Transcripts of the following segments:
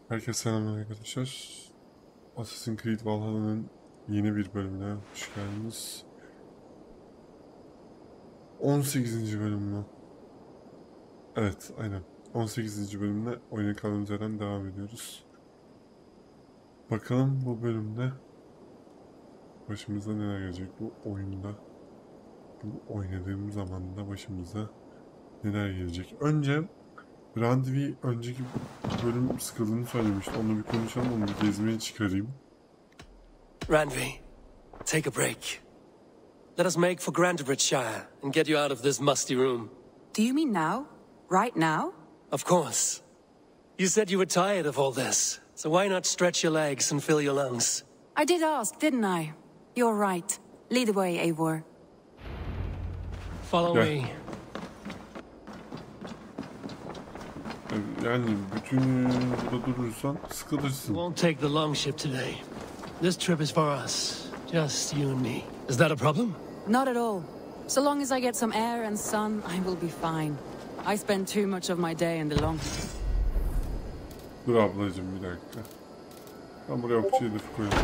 Herkese selamlar arkadaşlar. Assassin's Creed Valhalla'nın yeni bir bölümüne hoş geldiniz. 18. bölüm mü? Evet, aynen. 18. bölümle oyuna kaldığımız yerden devam ediyoruz. Bakalım bu bölümde başımıza neler gelecek bu oyunda. Bu oynadığım zaman da başımıza neler gelecek. Önce Randvi önceki bölüm sıkıldığını söylemişti. Onu bir konuşalım, onu bir gezmeye çıkarayım. Randvi, take a break. Let us make for Grantebridgeshire and get you out of this musty room. Do you mean now? Right now? Of course. You said you were tired of all this, so why not stretch your legs and fill your lungs? I did ask, didn't I? You're right. Lead the way, Eivor. Follow me. Yani bütün gün burada durursan sıkılırsın. We won't take the long ship today. This trip is for us. Just you and me. Is that a problem? Not at all. So long as I get some air and sun, I will be fine. I spend too much of my day in the long... Dur ablacığım bir dakika. Ben buraya okçu hedefi koyalım.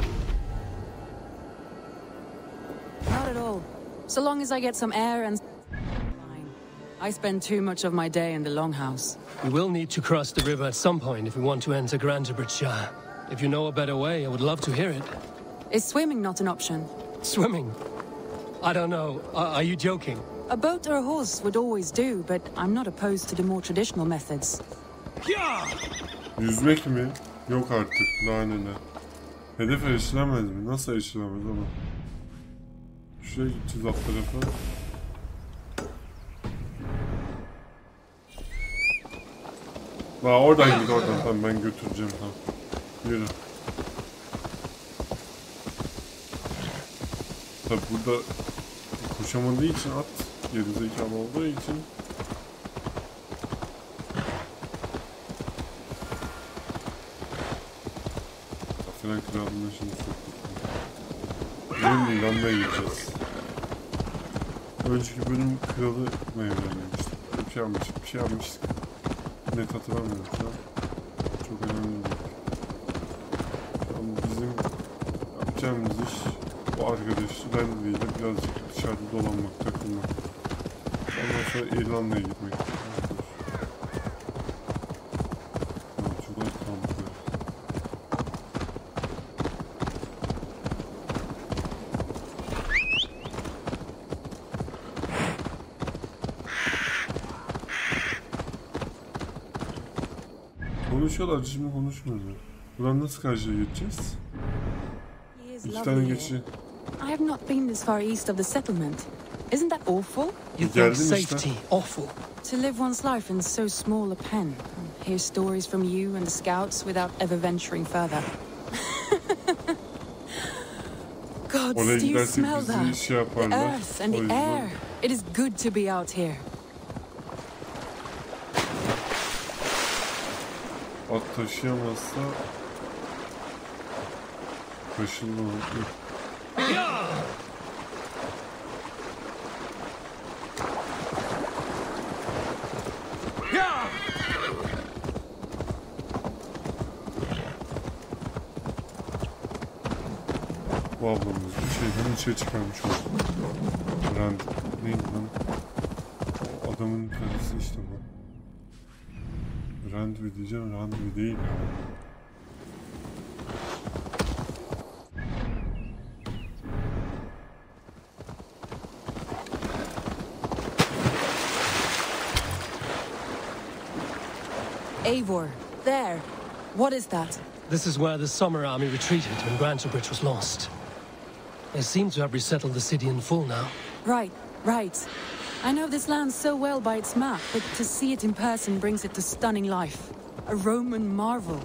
Not at all. So long as I get some air and... Fine. I spend too much of my day in the longhouse. We will need to cross the river at some point if we want to enter Grantebridgeshire. If you know a better way, I would love to hear it. Is swimming not an option? Swimming? I don't know. Are you joking? A boat or a horse would always do, but I'm not opposed to the more traditional methods. Yüzmek mi? Yok artık. Daha neler. Hedef erişilemez mi? Nasıl erişilemez ama? Şuraya gideceğiz alt tarafa. Oradan git oradan. Tamam ben götüreceğim tamam. Yürü. Tabi burada koşamadığı için at gerizekalı olduğu için Afran Krallı'na şimdi bugün İrlanda'ya gideceğiz. Önceki bölüm kralı mevlenmiştik. Bir şey yapmıştık. Net hatırlamıyorum şu an. Çok önemli değil. Ama bizim yapacağımız iş bu arkadaş Randvi ile birazcık dışarıda dolanmak, takılmak. Ondan sonra İrlanda'ya gitmek. Yolcular kampları. Konuşuyorlar, şimdi konuşmuyorlar. Buradan nasıl karşıya geçeceğiz? İki tane geçici. I have not been this far east of the settlement. Isn't that awful? You think safety awful? To live one's life in so small a pen, and hear stories from you and the scouts without ever venturing further. God, do you smell that? The earth and the air. It is good to be out here. At taşıyamazsa taşınma. Bu ablamız bir şeyden içeri çıkarmış oldu. Neydi lan? O adamın karısı işte bu. Randvi diyeceğim, Randvi değil. Eivor, there. What is that? This is where the Summer Army retreated when Grantebridge was lost. They seem to have resettled the city in full now. Right. I know this land so well by its map, but to see it in person brings it to stunning life. A Roman marvel.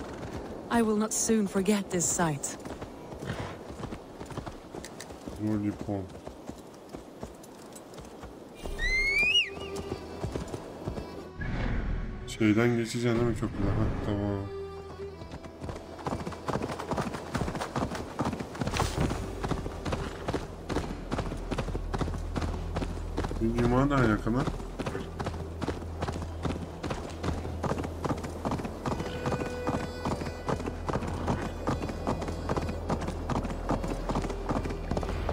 I will not soon forget this sight. Lollipop. Şeyden geçeceksin değil mi köprüden? Ha, tamam. Bir limandan yakına.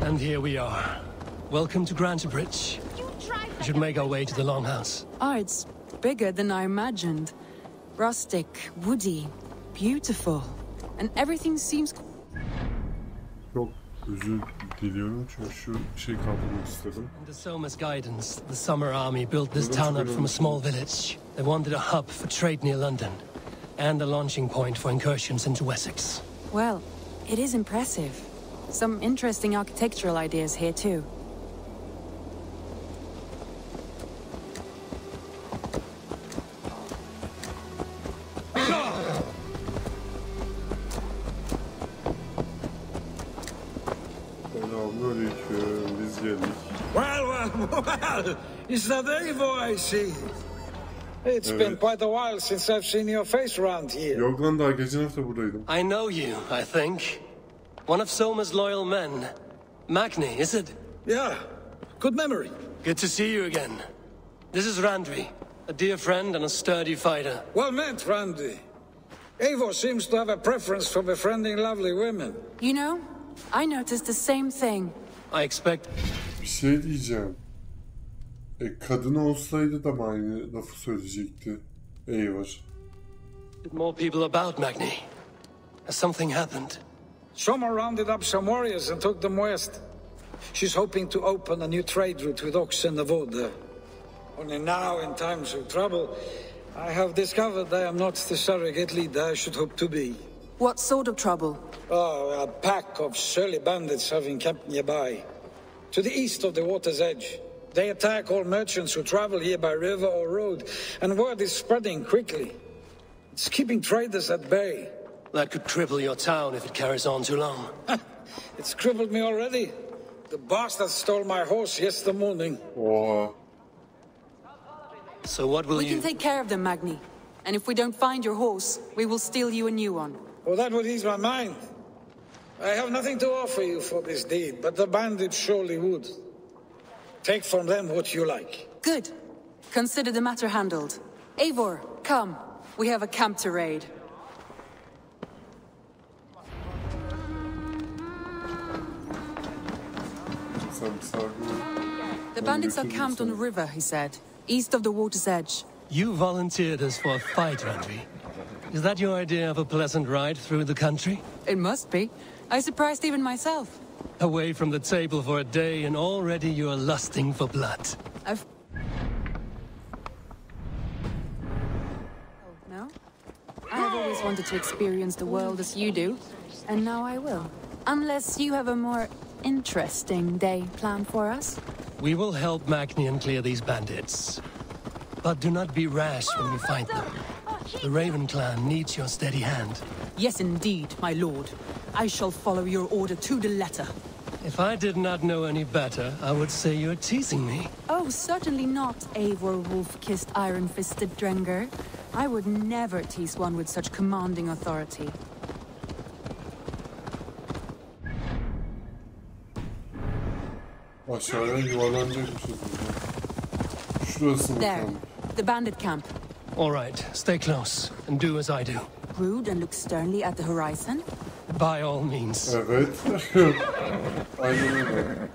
And here we are. Welcome to Grantebridge. We should make our way to the Longhouse. Oh, it's bigger than I imagined. Rustic, woody, beautiful. And everything seems... Çok özür diliyorum çünkü şu şey kaldırmak istedim. Under Soma's guidance, the Summer Army built this town up from a small village. They wanted a hub for trade near London, and a launching point for incursions into Wessex. Well, it is impressive. Some interesting architectural ideas here too. Selamünaleyküm, biz geldik. Well, is that Eivor I see? It's been quite a while since I've seen your face around here. Yok lan, daha geçen hafta buradaydım. I know you, I think. One of Soma's loyal men. Magni, is it? Yeah, good memory. Good to see you again. This is Randvi, a dear friend and a sturdy fighter. Well met, Randy. Eivor seems to have a preference for befriending lovely women. You know, I noticed the same thing. I expect... Bir şey diyeceğim. Kadın olsaydı da mı aynı lafı söyleyecekti? Eyvah. More people about, Magni. Has something happened? Soma rounded up some warriors and took them west. She's hoping to open a new trade route with oxen of order. Only now, in times of trouble, I have discovered I am not the surrogate leader I should hope to be. What sort of trouble? Oh, a pack of surly bandits have encamped nearby. To the east of the water's edge. They attack all merchants who travel here by river or road, and word is spreading quickly. It's keeping traders at bay. That could cripple your town if it carries on too long. It's crippled me already. The bastard stole my horse yesterday morning. Oha. So what will We you... can take care of them, Magni. And if we don't find your horse, we will steal you a new one. Well, that would ease my mind. I have nothing to offer you for this deed, but the bandits surely would. Take from them what you like. Good. Consider the matter handled. Eivor, come. We have a camp to raid. The bandits are camped on the river, he said. East of the water's edge. You volunteered us for a fight, Randvi. Is that your idea of a pleasant ride through the country? It must be. I surprised even myself. Away from the table for a day and already you are lusting for blood. Oh, no? I have always wanted to experience the world as you do, and now I will. Unless you have a more interesting day planned for us. We will help Magni and clear these bandits. But do not be rash when we find them. The Raven clan needs your steady hand. Yes, indeed, my lord. I shall follow your order to the letter. If I did not know any better, I would say you're teasing me. Oh, certainly not, Eivor wolf-kissed iron-fisted Drenger. I would never tease one with such commanding authority. Aşağıya yuvarlanacakmışız burada. Şurası mı There, kamp? the bandit camp. All right, stay close and do as I do. Rude and look sternly at the horizon. By all means. Evet. Aynen öyle.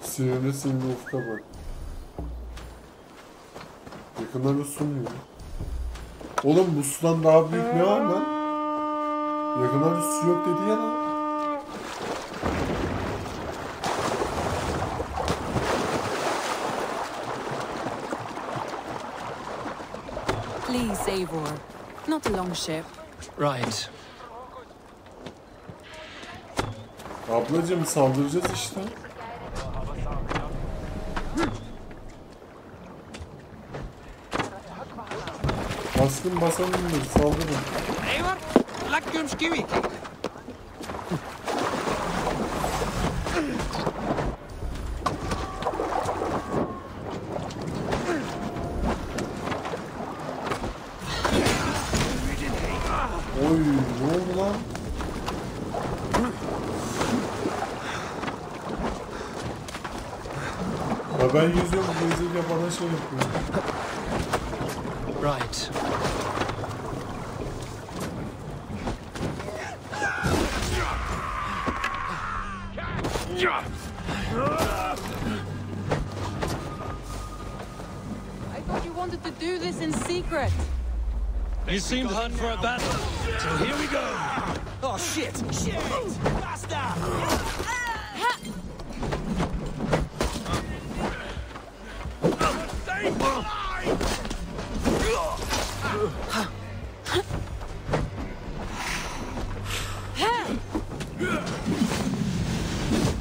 Sinirli sinirli ufka bak. Yakınlarda su mu ya? Oğlum bu sudan daha büyük ne var lan? Yakınlarda su yok dedi ya lan. Please, Eivor. Not a long ship. Right. Ablacığım saldıracağız işte. Baskın basalımdır, saldırın. Eivor, leggjum skivik. Oy, ne oldu lan? Ya ben yüzüyorum, gözüyle bana şey yapıyor. Right. I thought you wanted to do this in secret. You seemed hot for a battle, so here we go. Oh shit! Shit! Faster!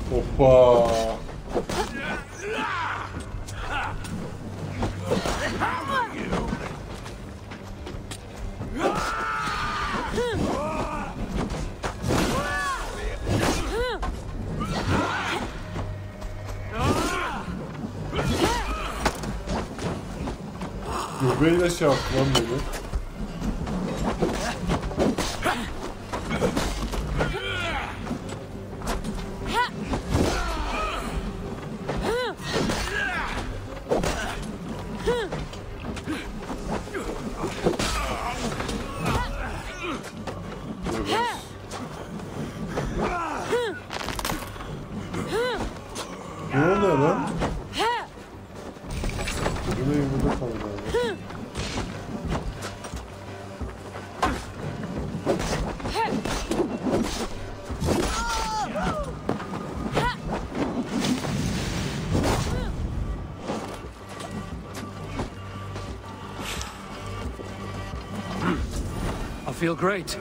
Hoppa. Göbeğiyle şey yaptı lan beni. Ne oluyor lan? Göbeği burada kaldı galiba. I feel great.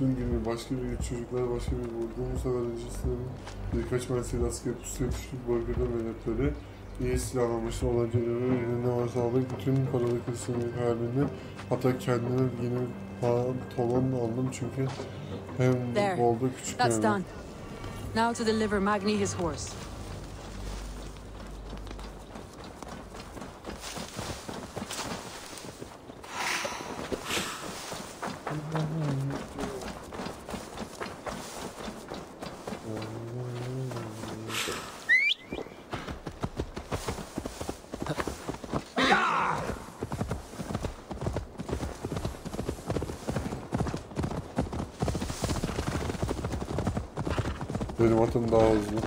Dün gibi başka bir çocuklar başka bir vurdu. Bu sefer öncesinin birkaç mesele asker pusuya düşüp bölgede melekleri iyi silahlanmıştı. Olanca elinde varsa aldık. Bütün paralı kısmının halini hatta kendine yeni pantolon aldım çünkü hem bolda küçük That's done. Now to deliver Magni his horse. Benim atım daha hızlı.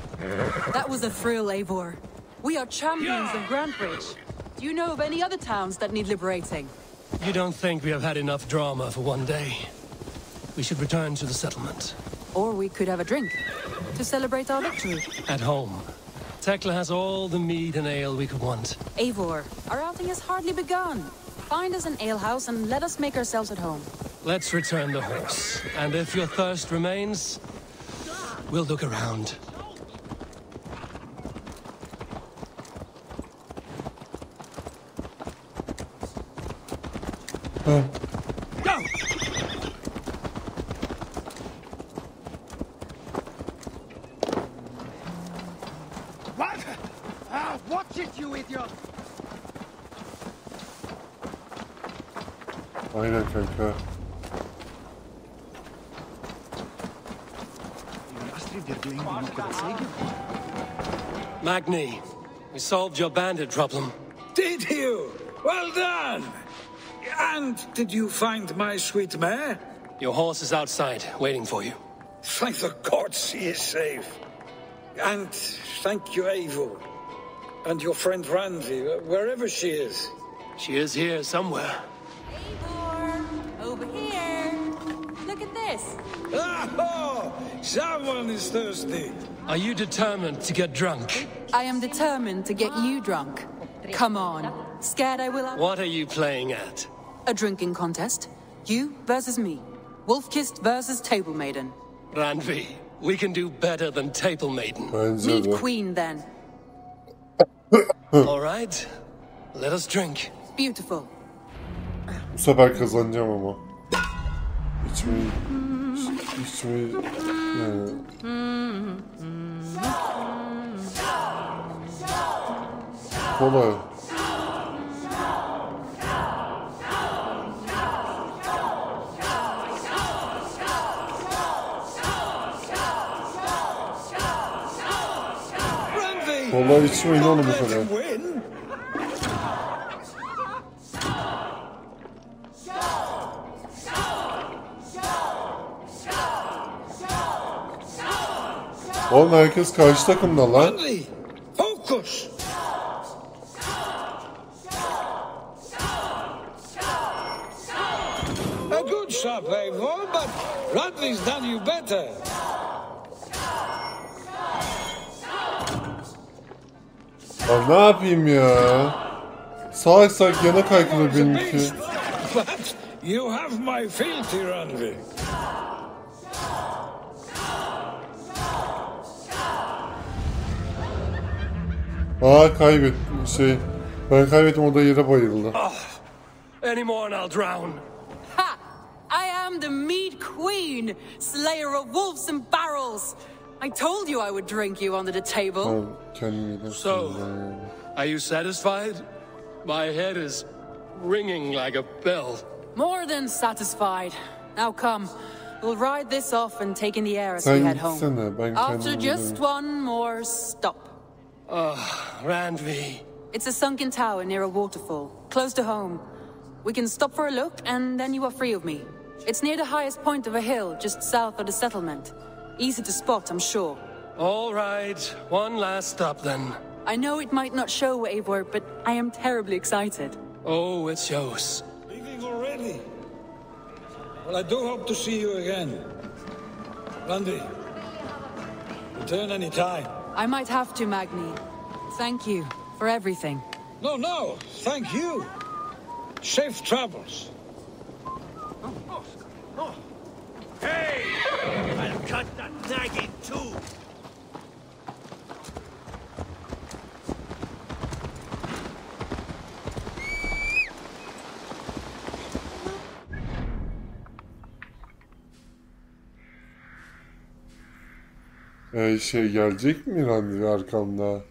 That was a thrill, Eivor. We are champions of Grantbridge. Do you know of any other towns that need liberating? You don't think we have had enough drama for one day? We should return to the settlement. Or we could have a drink to celebrate our victory. At home. Tekla has all the mead and ale we could want. Eivor, our outing has hardly begun. Find us an alehouse and let us make ourselves at home. Let's return the horse. And if your thirst remains, we'll look around. Go! What? Watch it, you idiot! Aynen kanka. Magni, we solved your bandit problem. Did you? Well done! And did you find my sweet mare? Your horse is outside, waiting for you. Thank the gods she is safe. And thank you, Eivor. And your friend Randvi, wherever she is. She is here somewhere. Eivor, over here. Look at this. Oh, someone is thirsty. Are you determined to get drunk? I am determined to get you drunk. Come on. Scared I will? What are you playing at? A drinking contest. You versus me. Wolf-kissed versus Table Maiden. Randvi, we can do better than Table Maiden. Bence Meet de. Queen then. All right, let us drink. Beautiful. Bu sefer kazanacağım ama. İçmeyi... İçmeyi... Yani... Kola. Kola içmeyin oğlum bu Let kadar. him win. Oğlum herkes karşı takımda lan. Randvi, focus. A good shot, Eivor, but Randvi's done you better. Ya ne yapayım ya? Salak salak yana kaykılıyor benimki. But you have my fealty, Randvi. Aa kaybettim Ben kaybettim, o da yere bayıldı. Any more and I'll drown. Ha! I am the Mead Queen, slayer of wolves and barrels. I told you I would drink you under the table. Tamam, kendimi So, are you satisfied? My head is ringing like a bell. More than satisfied. Now come, we'll ride this off and take in the air as we Sen head home. gitsene, ben After kendim just giderim. one more stop. Randvi. It's a sunken tower near a waterfall, close to home. We can stop for a look, and then you are free of me. It's near the highest point of a hill, just south of the settlement. Easy to spot, I'm sure. All right, one last stop then. I know it might not show, Eivor, but I am terribly excited. Oh, it shows. Leaving already? Well, I do hope to see you again. Randvi, return any time. I might have to, Magni. Thank you for everything. No, thank you. Safe travels. Hey! I'll cut that nagging too. Gelecek mi Randvi arkamda?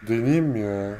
Deneyeyim mi ya?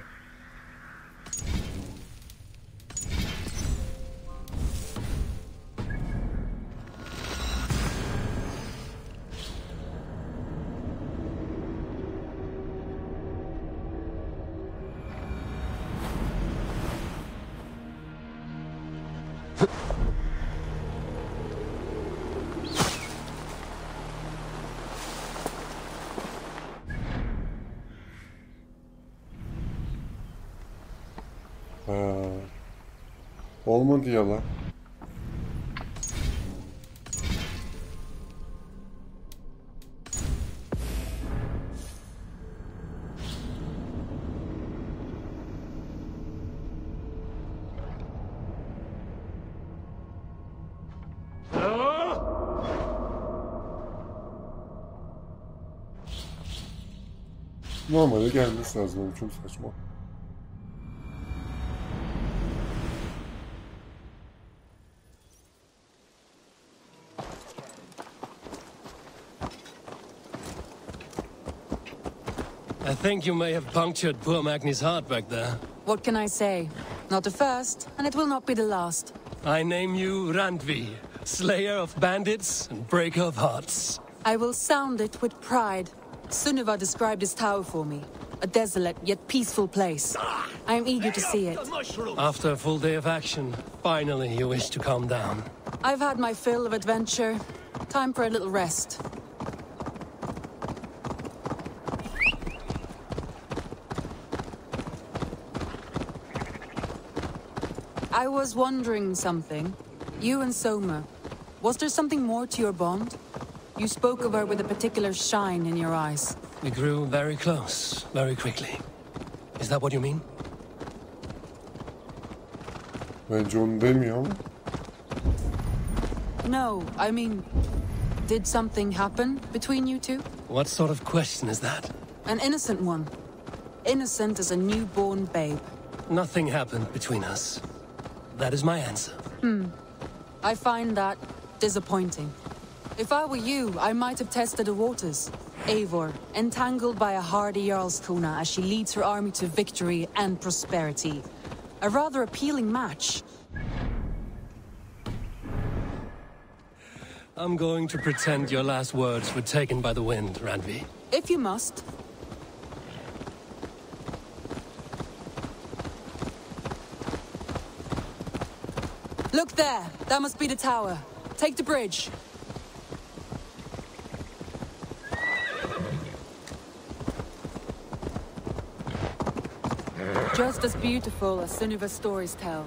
Olmadı ya lan. Normalde gelmesi lazım, çok saçma. I think you may have punctured poor Magni's heart back there. What can I say? Not the first, and it will not be the last. I name you Randvi, slayer of bandits and breaker of hearts. I will sound it with pride. Sunniva described this tower for me. A desolate yet peaceful place. I am eager to see it. After a full day of action, finally you wish to calm down. I've had my fill of adventure. Time for a little rest. I was wondering something. You and Soma, was there something more to your bond? You spoke of her with a particular shine in your eyes. We grew very close, very quickly. Is that what you mean? Bence onu demiyor ama. No, I mean, did something happen between you two? What sort of question is that? An innocent one. Innocent as a newborn babe. Nothing happened between us. That is my answer. I find that disappointing. If I were you, I might have tested the waters. Eivor, entangled by a hardy Jarlskona as she leads her army to victory and prosperity. A rather appealing match. I'm going to pretend your last words were taken by the wind, Randvi. If you must. Look there. That must be the tower. Take the bridge. Just as beautiful as Sunniva's stories tell.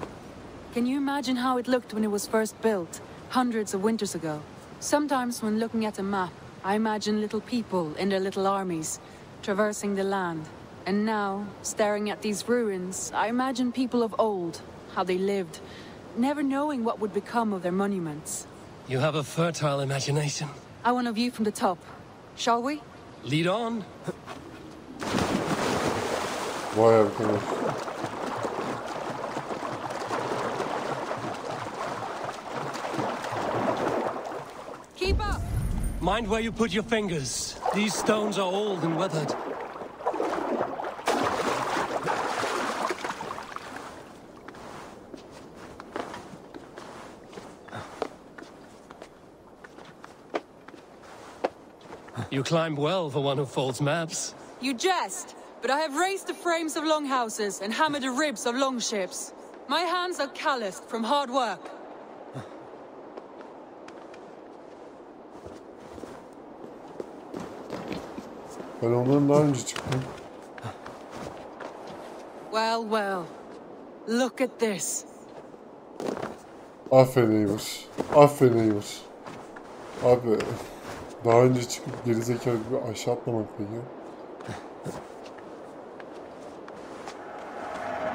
Can you imagine how it looked when it was first built, hundreds of winters ago? Sometimes when looking at a map, I imagine little people in their little armies, traversing the land. And now, staring at these ruins, I imagine people of old, how they lived, never knowing what would become of their monuments. You have a fertile imagination. I want a view from the top. Shall we? Lead on. Vay arkadaş. Keep up! Mind where you put your fingers. These stones are old and weathered. You climb well for one who folds maps. You jest, but I have raised the frames of longhouses and hammered the ribs of longships. My hands are calloused from hard work. Ben ondan daha önce çıktım. Well, well. Look at this. Aferin Eivor. Aferin Eivor. Abi daha önce çıkıp gerizekalı gibi aşağı atlamak peki.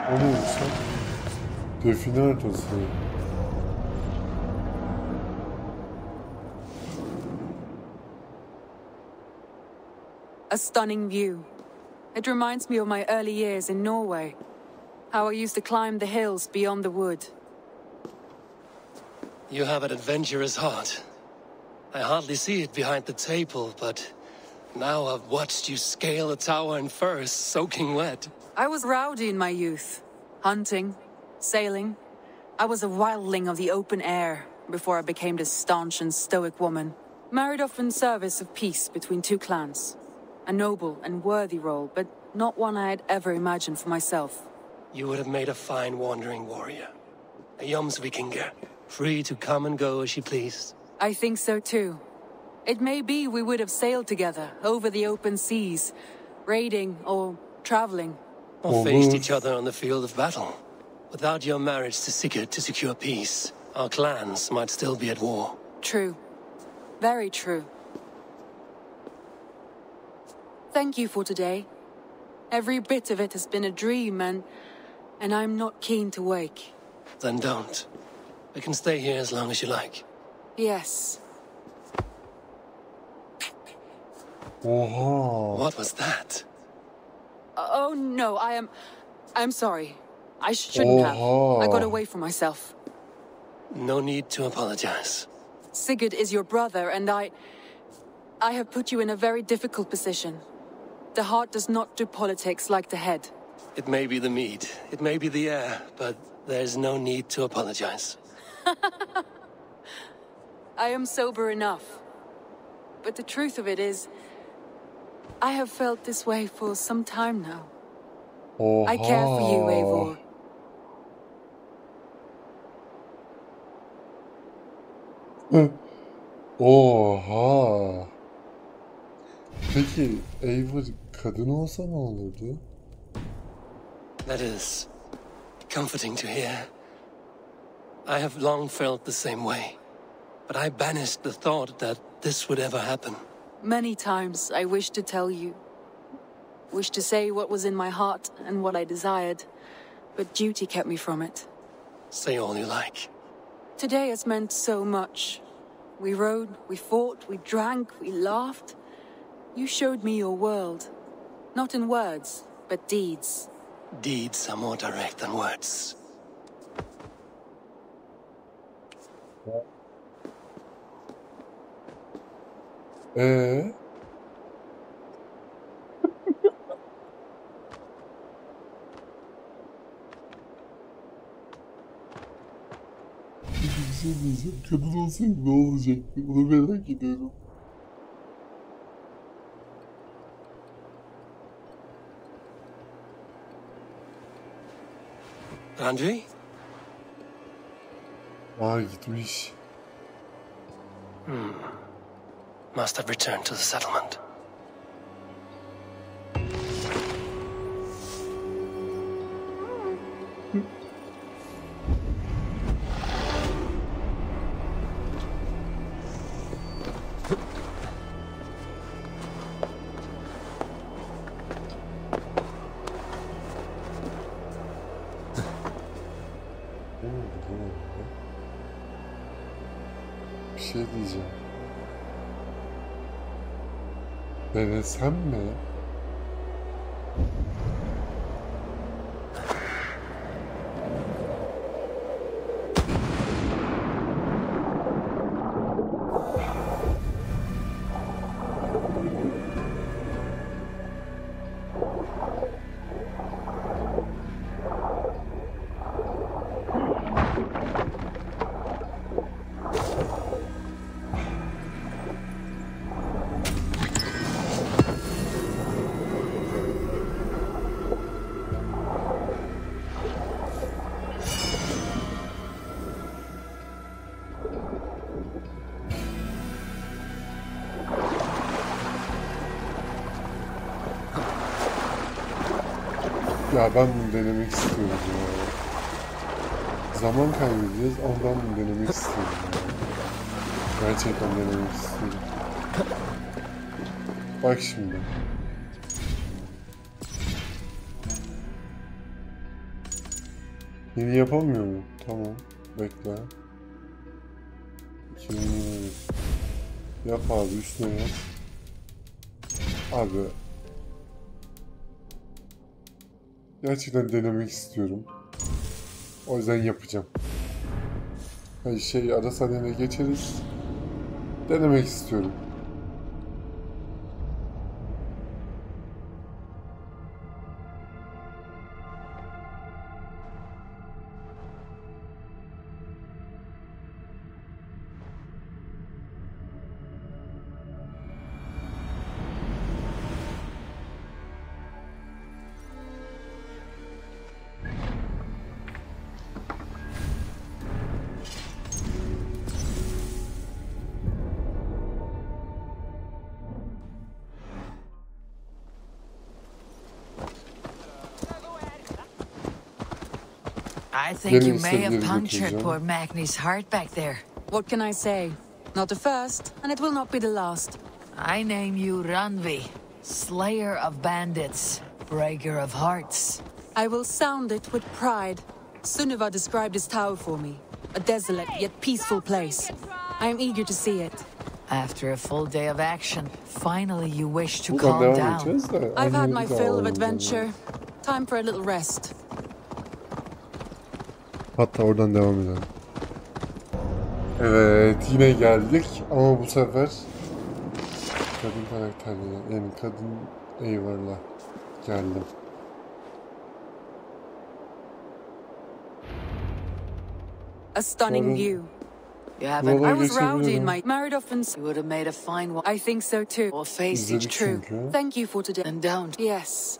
O neymiş lan? Define haritası. A stunning view. It reminds me of my early years in Norway. How I used to climb the hills beyond the wood. You have an adventurous heart. I hardly see it behind the table, but now I've watched you scale a tower in furs, soaking wet. I was rowdy in my youth. Hunting, sailing. I was a wildling of the open air before I became this staunch and stoic woman. Married off in service of peace between two clans. A noble and worthy role, but not one I had ever imagined for myself. You would have made a fine wandering warrior. A Jomsvikinger, free to come and go as she pleased. I think so too. It may be we would have sailed together over the open seas, raiding or traveling. Or faced each other on the field of battle. Without your marriage to Sigurd to secure peace, our clans might still be at war. True. Very true. Thank you for today. Every bit of it has been a dream, and I'm not keen to wake. Then don't. We can stay here as long as you like. Yes. Oha. What was that? Oh no, I'm sorry. I shouldn't have. I got away from myself. No need to apologize. Sigurd is your brother, and I have put you in a very difficult position. The heart does not do politics like the head. It may be the mead, it may be the air, but there's no need to apologize. I am sober enough. But the truth of it is, I have felt this way for some time now. Oha. I care for you, Eivor. Oha. Peki Eivor kadın olsa ne olurdu? That is comforting to hear. I have long felt the same way, but I banished the thought that this would ever happen. Many times I wished to tell you. Wished to say what was in my heart and what I desired, but duty kept me from it. Say all you like. Today has meant so much. We rode, we fought, we drank, we laughed. You showed me your world. Not in words, but deeds. Deeds are more direct than words. Bir şey diyeceğim. Kadın olsaydı ne olacaktı? Bunu merak ediyorum. Randvi? Aa gitmiş. Must have returned to the settlement. Bir şey diyeceğim. Denesem mi? Ya ben bunu denemek istiyorum ya. Zaman kaybedeceğiz ama ben bunu denemek istiyorum ya. Gerçekten denemek istiyorum. Bak şimdi. Yeni yapamıyor mu? Tamam. Bekle. 2021. Yap abi, üstüne yaz. Abi. Gerçekten denemek istiyorum. O yüzden yapacağım. Hani ara sahneye geçeriz. Denemek istiyorum. I think you may have punctured poor Magni's heart back there. What can I say? Not the first, and it will not be the last. I name you Randvi, slayer of bandits, breaker of hearts. I will sound it with pride. Sunniva described this tower for me. A desolate yet peaceful place. I am eager to see it. After a full day of action, finally you wish to calm down. I've had my fill of adventure. Time for a little rest. Hatta oradan devam edelim. Evet, yine geldik ama bu sefer kadın karakterle, yani kadın Eyvar'la geldim. A stunning view. You haven't. I was rowdy in my married off and You would have made a fine one. I think so too. Or face each True. Thank you for today. and don't. Yes.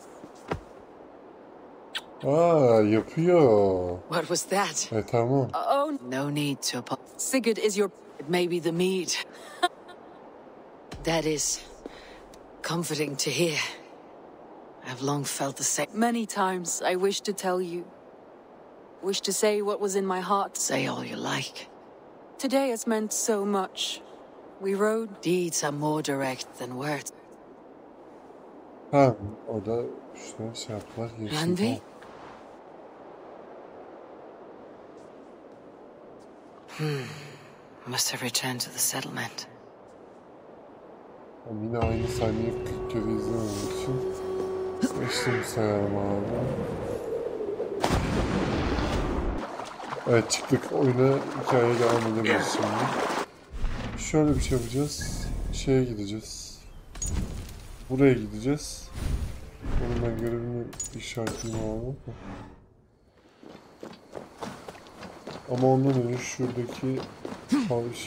Aa, yapıyor. What was that? Tamam. Oh, No need to apologize. Sigurd is your... It may be the mead. That is comforting to hear. I've long felt the same. Many times I wish to tell you. Wish to say what was in my heart. Say all you like. Today has meant so much. We rode. Deeds are more direct than words. Ha, orada şöyle yaptılar. Randvi? Must have returned to the settlement. Yine aynı sahneyi 40 kere izlememek için geçtim sayarım abi. Evet, çıktık oyuna, hikayeye devam edebiliriz şimdi. Şöyle bir şey yapacağız. Şeye gideceğiz. Buraya gideceğiz. Onu ben görevimi işaretleyeyim abi. Ama ondan önce şuradaki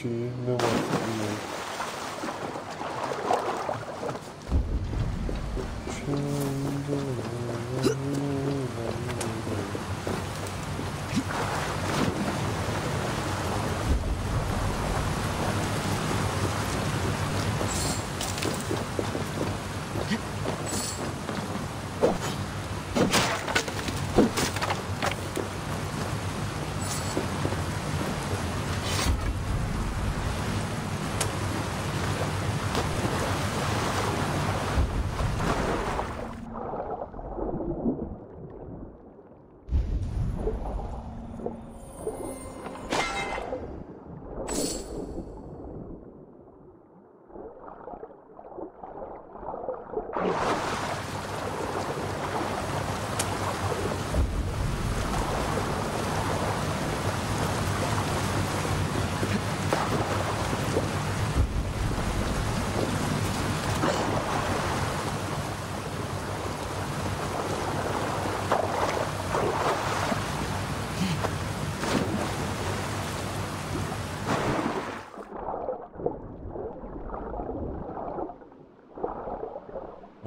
şeyi ne varsa bilmiyorum.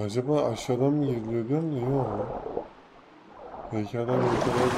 Acaba aşağıdan mı giriliyor diyorum da yok. Belki adam bu kadar...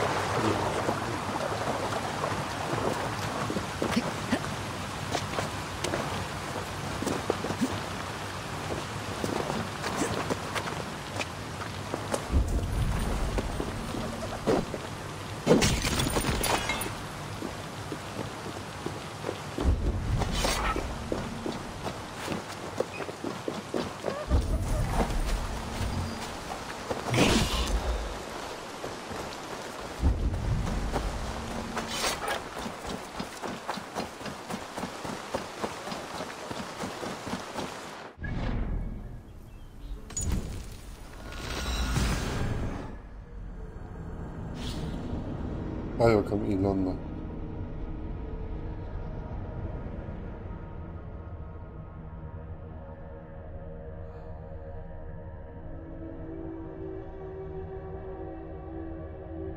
Hay bakalım İrlanda.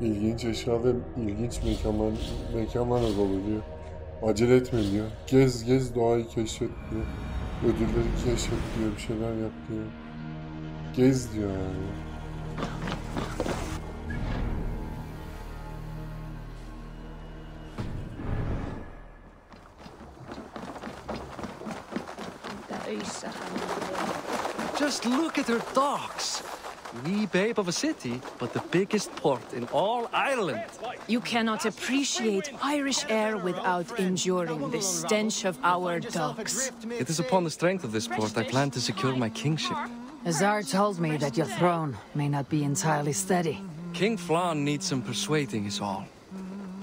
İlginç eşya ve ilginç mekanlarla dolu diyor. Acele etme diyor. Gez gez doğayı keşfet diyor. Ödülleri keşfet diyor. Bir şeyler yap diyor. Gez diyor yani. Just look at her docks. Wee babe of a city, but the biggest port in all Ireland. You cannot appreciate Irish air without enduring the stench of our docks. It is upon the strength of this port I plan to secure my kingship. Azar told me that your throne may not be entirely steady. King Flann needs some persuading is all.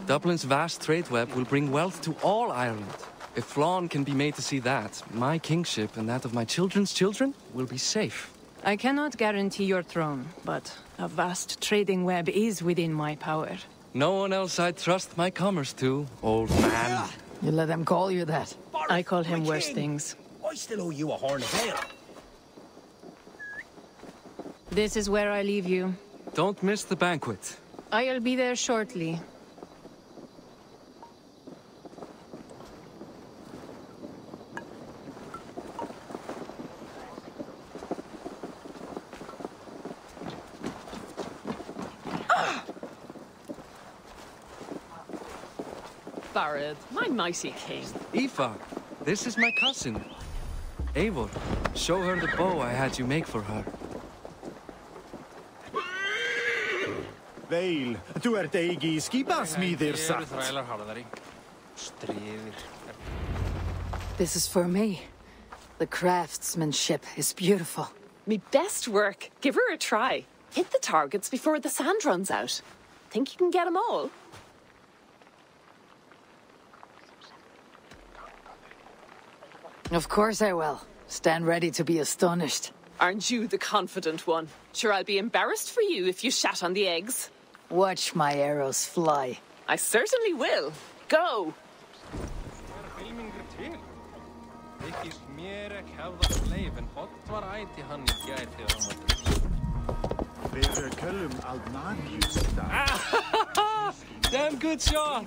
Dublin's vast trade web will bring wealth to all Ireland. If Flann can be made to see that, my kingship and that of my children's children will be safe. I cannot guarantee your throne, but a vast trading web is within my power. No one else I trust my commerce to, old man. You let him call you that? I call him worse things. I still owe you a horn of ale. This is where I leave you. Don't miss the banquet. I'll be there shortly. Barad, my mighty king. Aoife, this is my cousin. Eivor, show her the bow I had you make for her. Veil, du eigi skipasmiðir satt. This is for me. The craftsmanship is beautiful. Me best work. Give her a try. Hit the targets before the sand runs out. Think you can get them all? Of course I will. Stand ready to be astonished. Aren't you the confident one? Sure, I'll be embarrassed for you if you shat on the eggs. Watch my arrows fly. I certainly will. Go! Damn good shot!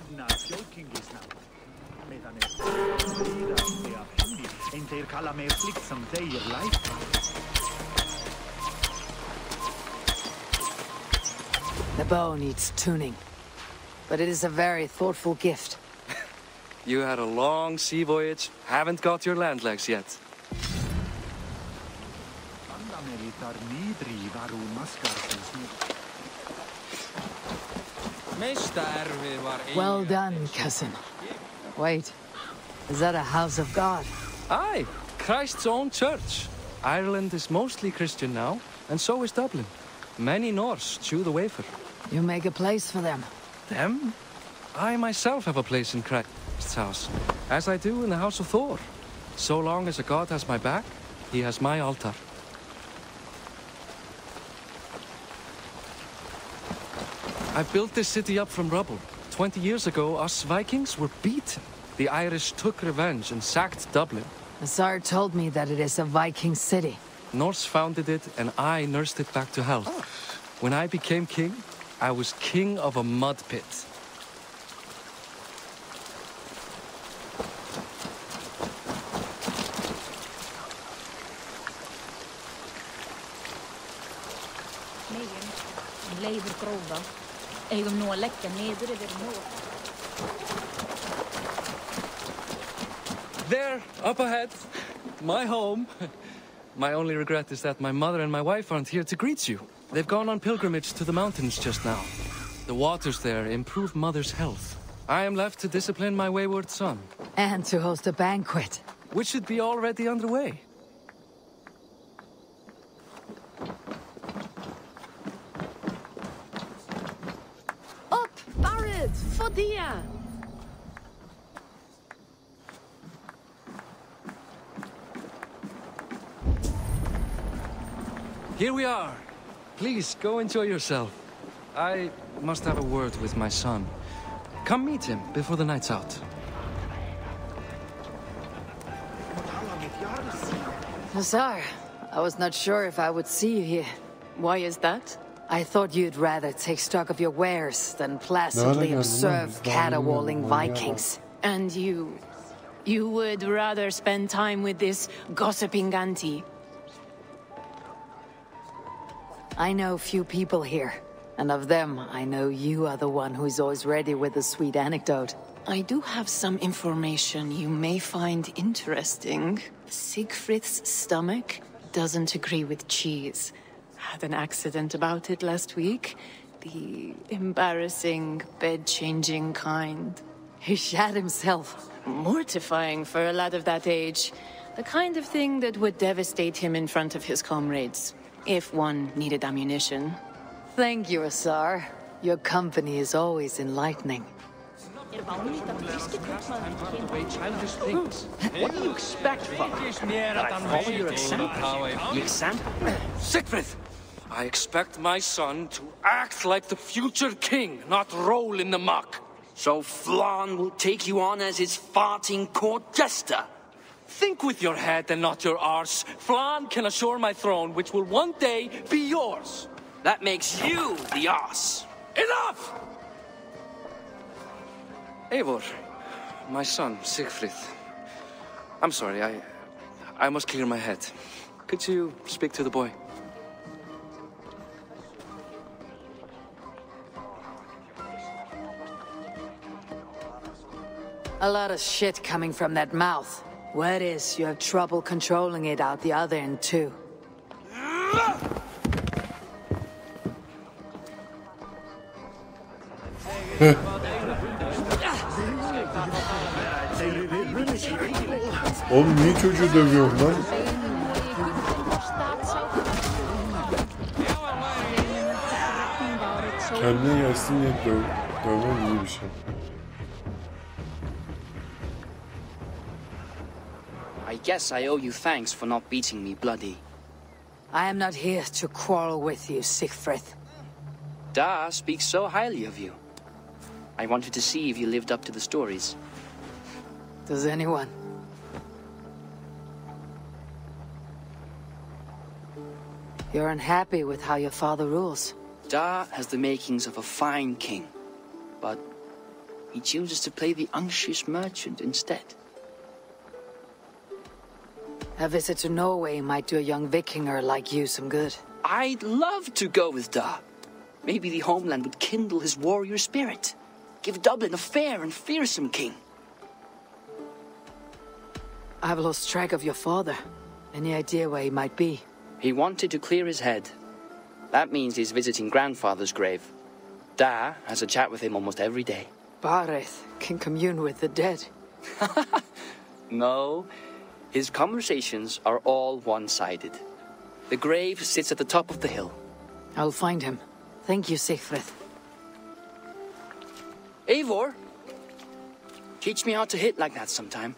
The bow needs tuning, but it is a very thoughtful gift. You had a long sea voyage, haven't got your land legs yet. Well done, cousin. Wait, is that a house of God? Aye, Christ's own church. Ireland is mostly Christian now, and so is Dublin. Many Norse chew the wafer. You make a place for them. Them? I myself have a place in Christ's house, as I do in the house of Thor. So long as a god has my back, he has my altar. I built this city up from rubble. 20 years ago, us Vikings were beaten. The Irish took revenge and sacked Dublin. The Tsar told me that it is a Viking city. Norse founded it, and I nursed it back to health. When I became king, I was king of a mud pit. There, up ahead, my home. My only regret is that my mother and my wife aren't here to greet you. They've gone on pilgrimage to the mountains just now. The waters there improve mother's health. I am left to discipline my wayward son. And to host a banquet. Which should be already underway. Up, Barret, for dia. Here we are. Please, go enjoy yourself. I must have a word with my son. Come meet him before the night's out. Tsar, I was not sure if I would see you here. Why is that? I thought you'd rather take stock of your wares than placidly observe caterwauling Vikings. And you would rather spend time with this gossiping auntie? I know few people here, and of them, I know you are the one who is always ready with a sweet anecdote. I do have some information you may find interesting. Siegfried's stomach doesn't agree with cheese. Had an accident about it last week. The embarrassing, bed-changing kind. He shat himself. Mortifying for a lad of that age. The kind of thing that would devastate him in front of his comrades. If one needed ammunition. Thank you, Tsar. Your company is always enlightening. Childish things. What do you expect, Father? That I follow your example? The example? Siegfried! I expect my son to act like the future king, not roll in the muck. So Flan will take you on as his farting court jester? Think with your head and not your arse. Flan can assure my throne, which will one day be yours. That makes you the arse. Enough! Eivor, my son, Siegfried. I'm sorry, I must clear my head. Could you speak to the boy? A lot of shit coming from that mouth. Word is, you have trouble controlling it out the other end, too. Oğlum niye çocuğu dövüyor lan? Kendine gelsin diye dövmem iyi bir şey. I guess I owe you thanks for not beating me bloody. I am not here to quarrel with you, Siegfried. Da speaks so highly of you. I wanted to see if you lived up to the stories. Does anyone? You're unhappy with how your father rules. Da has the makings of a fine king, but he chooses to play the anxious merchant instead. A visit to Norway might do a young Vikinger like you some good. I'd love to go with Da. Maybe the homeland would kindle his warrior spirit. Give Dublin a fair and fearsome king. I've lost track of your father. Any idea where he might be? He wanted to clear his head. That means he's visiting grandfather's grave. Da has a chat with him almost every day. Bareth can commune with the dead. No, his conversations are all one-sided. The grave sits at the top of the hill. I'll find him. Thank you, Siegfried. Eivor, teach me how to hit like that sometime.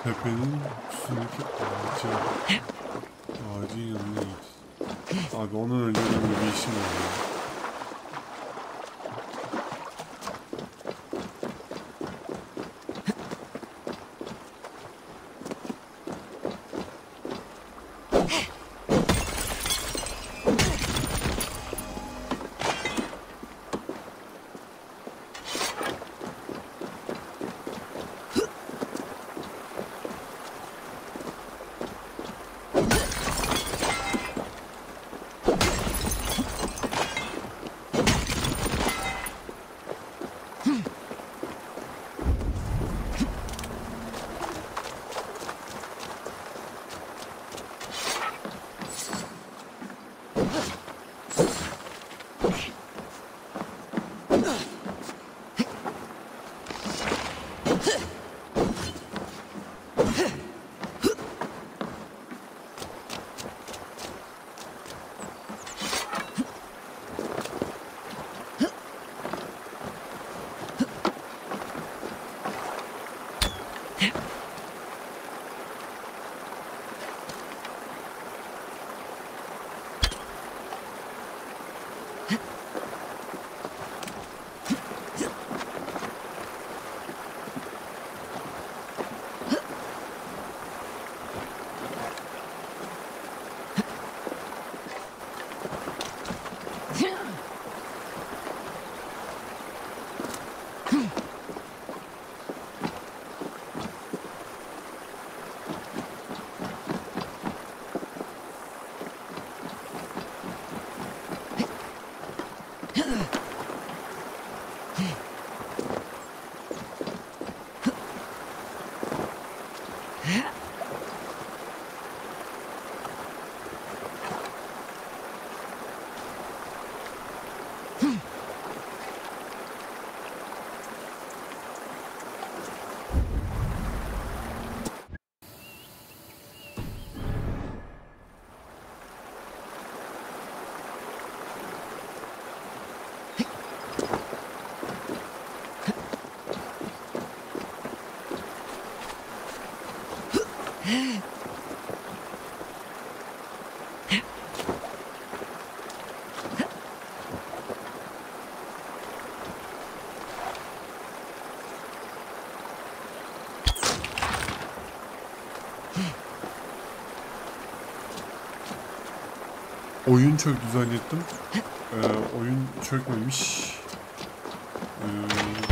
Tepenin üstündeki ağacın yanına git. Abi onun öyle bir işim var ya. Oyun çok güzel ettim. Oyun çökmemiş.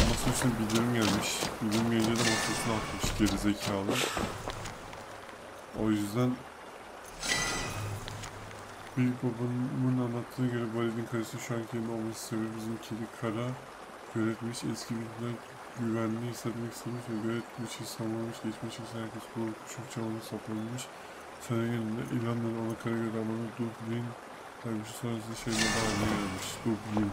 Masaüstüne bildirim gelmiş. Bildirim gelince de masasına atmış gerizekalı. O yüzden büyük babamın anlattığına göre Valid'in karısı şu anki yerinde olması sebebi bizim kedi Kara göletmiş. Eski bilgiler güvenli hissetmek istemiş ve göletmişi sallamış. Geçmişi herkes bulup çok çabalı saplanmış. Söyleyeninde İrlanda'nın ona kara göre amanı Dublin tabii sonrasında şeyler daha ne gelmiş. Dublin.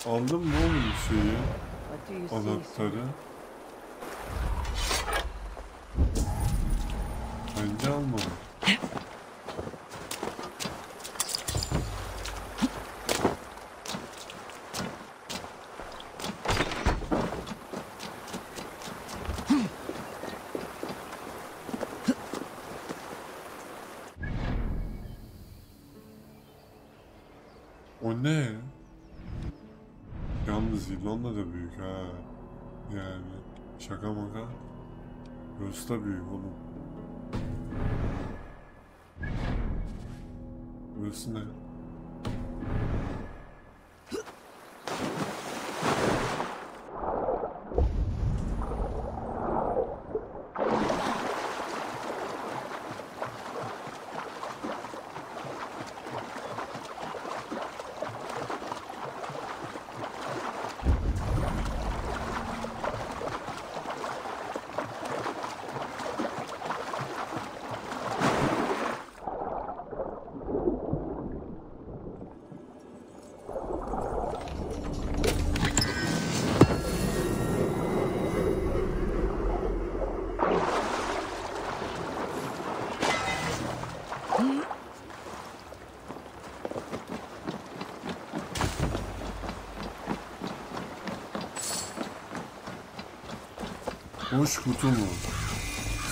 Aldım mı oğlum şeyi? Anahtarı. Bence almadım. O ne? Yalnız İrlanda da büyük ha. Yani şaka maka. Burası da büyük oğlum. Burası ne? Boş kutu mu?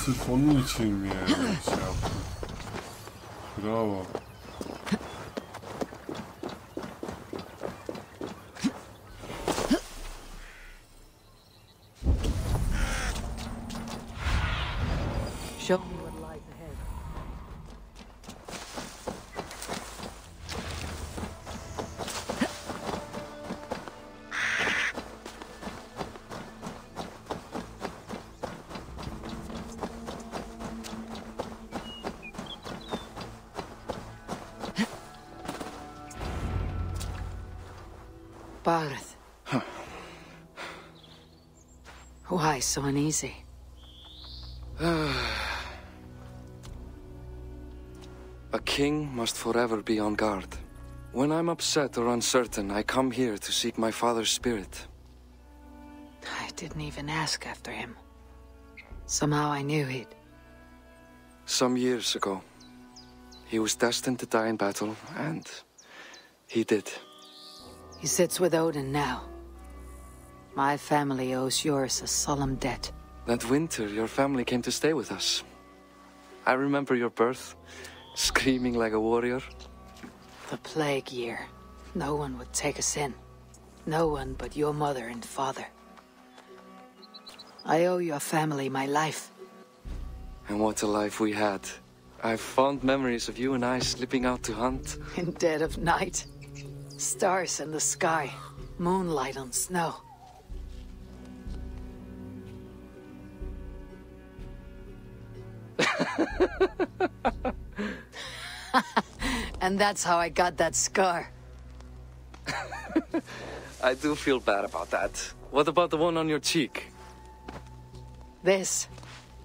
Sırf onun için mi yani şey yaptım? Bravo. Show me what lies ahead. Barth. Why so uneasy? A king must forever be on guard. When I'm upset or uncertain, I come here to seek my father's spirit. I didn't even ask after him. Somehow I knew he'd... Some years ago, he was destined to die in battle, and he did. He sits with Odin now. My family owes yours a solemn debt. That winter, your family came to stay with us. I remember your birth, screaming like a warrior. The plague year. No one would take us in. No one but your mother and father. I owe your family my life. And what a life we had. I have fond memories of you and I slipping out to hunt. In dead of night. Stars in the sky. Moonlight on snow. And that's how I got that scar. I do feel bad about that. What about the one on your cheek? This.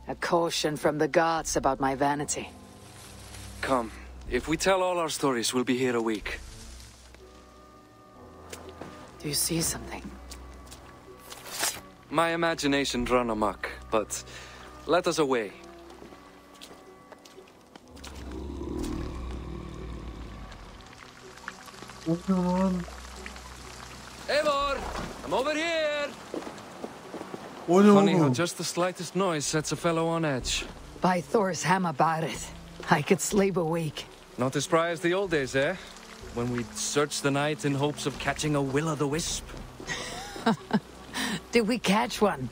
A caution from the gods about my vanity. Come, if we tell all our stories, we'll be here a week. Do you see something? My imagination run amok, but let us away. Eivor, I'm over here. Funny how just the slightest noise sets a fellow on edge. By Thor's hammer about it. I could sleep a week. Not as spry as the old days, eh? When we'd search the night in hopes of catching a will-o'-the-wisp. Did we catch one?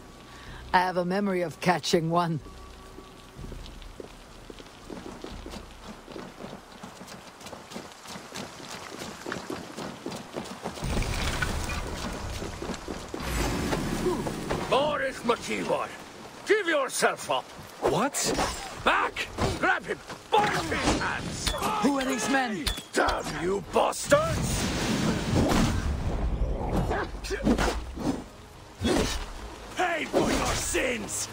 I have a memory of catching one. Boris Makivor, give yourself up. What? Back! Grab him! Both his hands! Who are these men? Damn you bastards! Pay for your sins!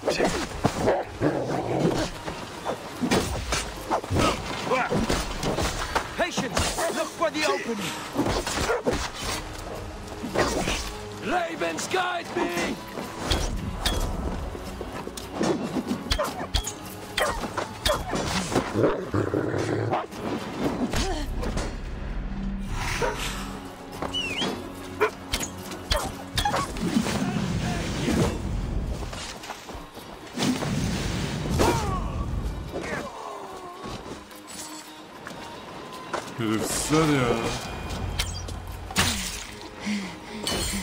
Patience! Look for the opening! Ravens, guide me! Herifsizler ya.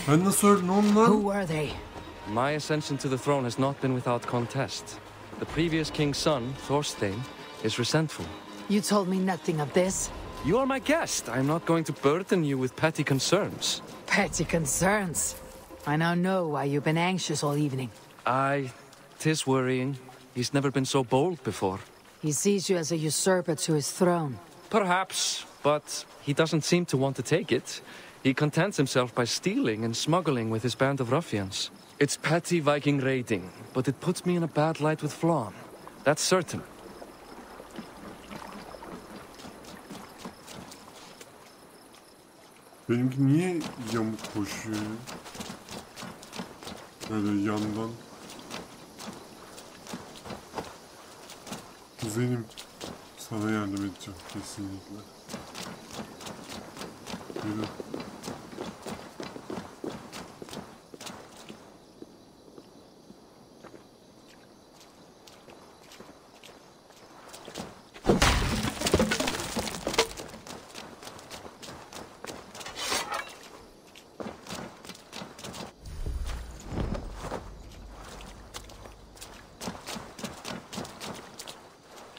Ben nasıl öldüm onlar? Who were they? My ascension to the throne has not been without contest. The previous king's son, Thorstein, is resentful. You told me nothing of this. You are my guest. I am not going to burden you with petty concerns. Petty concerns. I now know why you've been anxious all evening. Aye, 'tis worrying. He's never been so bold before. He sees you as a usurper to his throne. Perhaps, but he doesn't seem to want to take it. He contents himself by stealing and smuggling with his band of ruffians. It's petty Viking raiding, but it puts me in a bad light with Flann. That's certain. Benimki niye yamuk koşuyor? Böyle yandan. Kuzenim, sana yardım edeceğim kesinlikle. Yürü.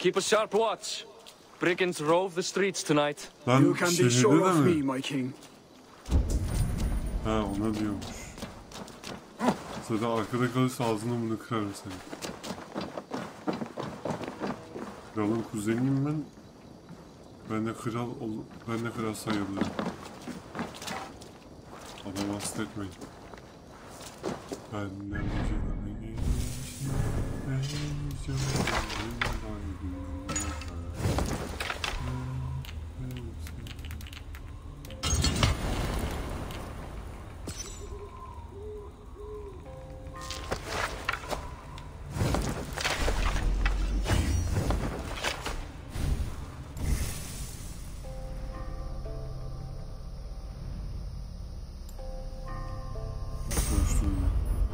Keep a sharp watch. Brigands rove the streets tonight. You can be sure of me, my king. Ha, ona diyormuş. Zaten arkada kalırsa ağzını bunu kırarım seni. Kralın kuzeniyim ben. Ben de kral sayılırım. Adam hasta etmeyin. Benden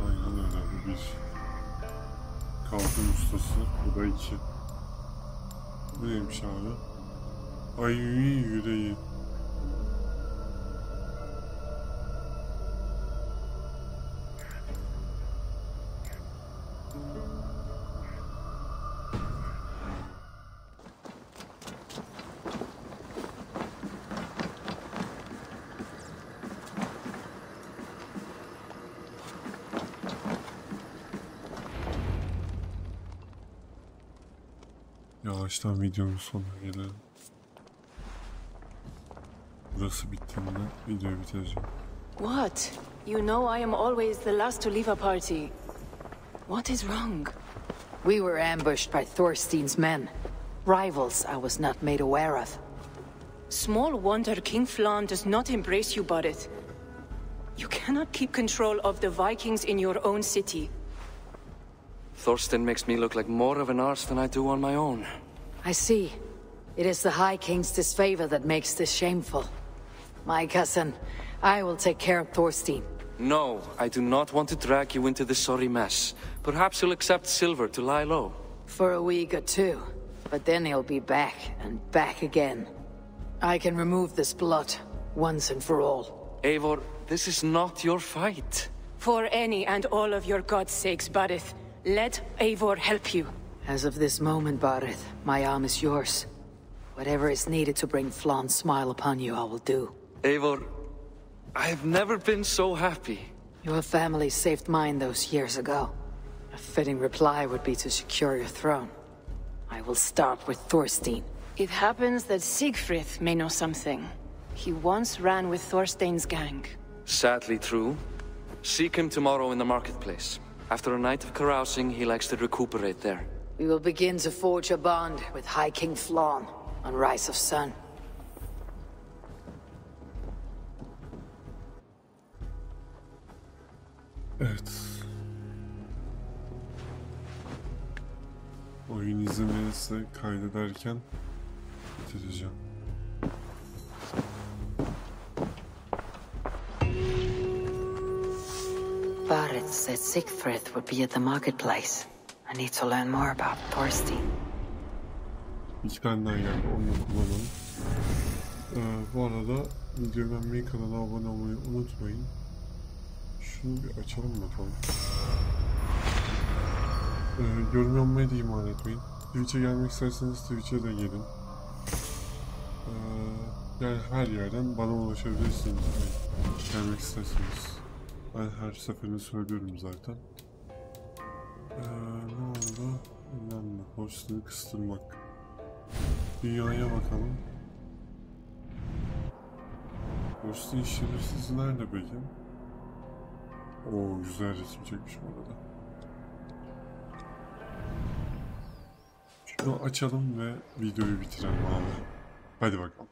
aynen öyle, bu bir kalkın ustası, bu da 2. Bu neymiş abi? Ay yüreği. Yavaştan videonun sonuna gelelim. Burası bittiğinde videoyu bitireceğim. What? You know I am always the last to leave a party. What is wrong? We were ambushed by Thorstein's men. Rivals I was not made aware of. Small wonder King Flan does not embrace you, Barret. You cannot keep control of the Vikings in your own city. Thorstein makes me look like more of an arse than I do on my own. I see. It is the High King's disfavor that makes this shameful. My cousin, I will take care of Thorstein. No, I do not want to drag you into this sorry mess. Perhaps you'll accept silver to lie low. For a week or two. But then he'll be back, and back again. I can remove this blot, once and for all. Eivor, this is not your fight. For any and all of your god's sakes, Barret, let Eivor help you. As of this moment, Barret, my arm is yours. Whatever is needed to bring Flan's smile upon you, I will do. Eivor, I have never been so happy. Your family saved mine those years ago. A fitting reply would be to secure your throne. I will start with Thorstein. It happens that Siegfried may know something. He once ran with Thorstein's gang. Sadly true. Seek him tomorrow in the marketplace. After a night of carousing, he likes to recuperate there. We will begin to forge a bond with High King Flan on Rise of Sun. Evet. Oyun izin verirse kaydederken bitireceğim. Barret said Siegfried would be at the marketplace. I need to learn more about Thorstein. 2 tane daha geldi, onu kullanalım. Bu arada videoyu beğenmeyi, kanala abone olmayı unutmayın. Şunu bir açalım bakalım. Yorum yapmayı da ihmal etmeyin. Twitch'e gelmek isterseniz Twitch'e de gelin. Yani her yerden bana ulaşabilirsiniz. Gelmek isterseniz. Ben her seferinde söylüyorum zaten. Ne oldu? İrlanda. Hoşluğunu kıstırmak. Dünyaya bakalım. Hoşluğu işçilersiz nerede peki? Oo, güzel resim çekmiş bu arada. Şunu açalım ve videoyu bitirelim abi. Hadi bakalım.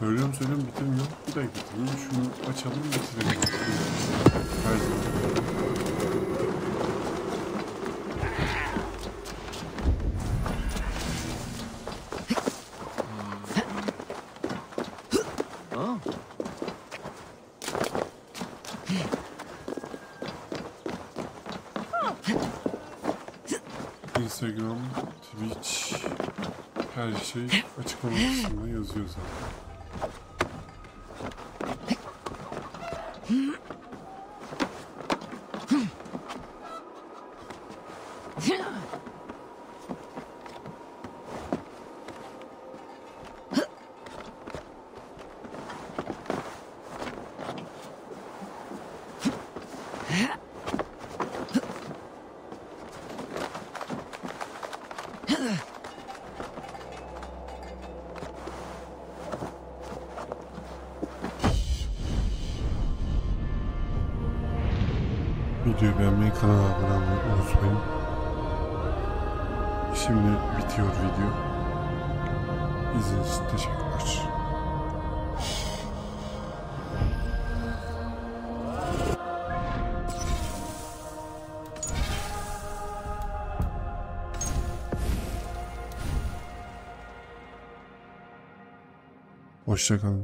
Söylüyorum bitirmiyorum. Bir dakika bitireyim. Şunu açalım bitirelim. Her zaman. Instagram, Twitch, her şey açıklama kısmında yazıyor zaten. Videoyu beğenmeyi, kanala abone olmayı unutmayın. Şimdi bitiyor video. İzlediğiniz için teşekkürler. Hoşça kalın.